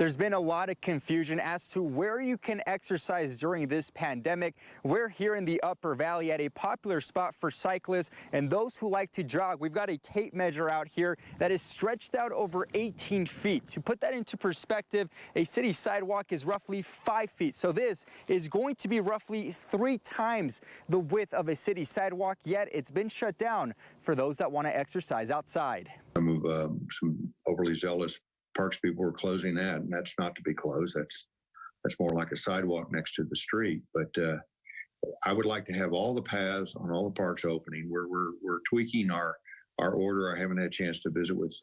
There's been a lot of confusion as to where you can exercise during this pandemic. We're here in the Upper Valley at a popular spot for cyclists and those who like to jog. We've got a tape measure out here that is stretched out over 18 feet. To put that into perspective, a city sidewalk is roughly 5 feet. So this is going to be roughly 3 times the width of a city sidewalk, yet it's been shut down for those that want to exercise outside. Some overly zealous parks people were closing that, and that's not to be closed. That's more like a sidewalk next to the street. But I would like to have all the paths on all the parks opening. We're tweaking our order. I haven't had a chance to visit with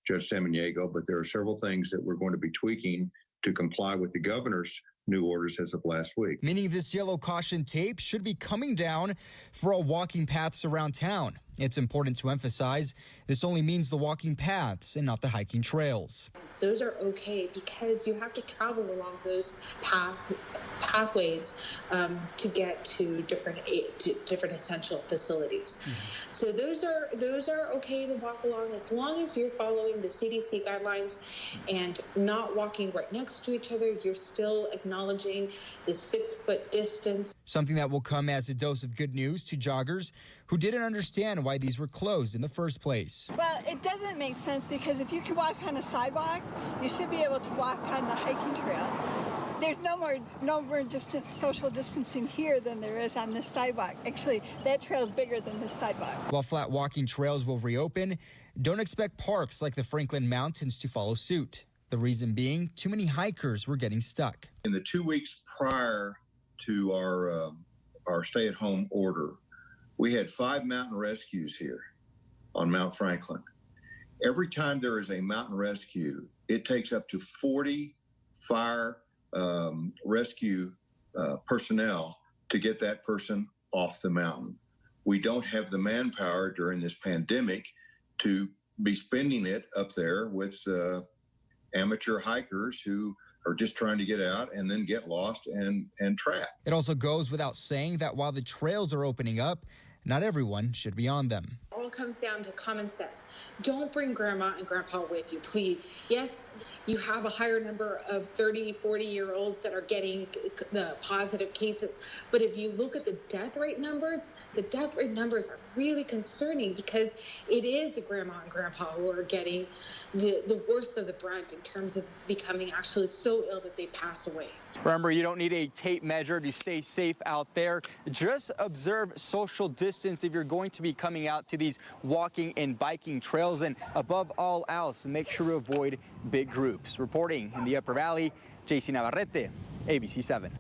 Judge Samaniego, but there are several things that we're going to be tweaking to comply with the governor's new orders as of last week. Meaning this yellow caution tape should be coming down for all walking paths around town. It's important to emphasize this only means the walking paths and not the hiking trails. Those are okay because you have to travel along those pathways to get to different essential facilities. So those are okay to walk along as long as you're following the CDC guidelines and not walking right next to each other. You're still acknowledging the 6-foot distance. Something that will come as a dose of good news to joggers who didn't understand why these were closed in the first place. Well, it doesn't make sense because if you can walk on a sidewalk, you should be able to walk on the hiking trail. There's no more social distancing here than there is on this sidewalk. Actually, that trail is bigger than this sidewalk. While flat walking trails will reopen, don't expect parks like the Franklin Mountains to follow suit. The reason being, too many hikers were getting stuck. In the 2 weeks prior to our stay-at-home order, we had 5 mountain rescues here on Mount Franklin. Every time there is a mountain rescue, it takes up to 40 fire rescue personnel to get that person off the mountain. We don't have the manpower during this pandemic to be spending it up there with amateur hikers who are just trying to get out and then get lost and trapped. It also goes without saying that while the trails are opening up, not everyone should be on them. It all comes down to common sense. Don't bring grandma and grandpa with you, please. Yes, you have a higher number of 30, 40-year-olds that are getting the positive cases. But if you look at the death rate numbers are really concerning because it is the grandma and grandpa who are getting the worst of the brunt in terms of becoming actually so ill that they pass away. Remember, you don't need a tape measure to stay safe out there. Just observe social distance if you're going to be coming out to these walking and biking trails. And above all else, make sure to avoid big groups. Reporting in the Upper Valley, JC Navarrete, ABC 7.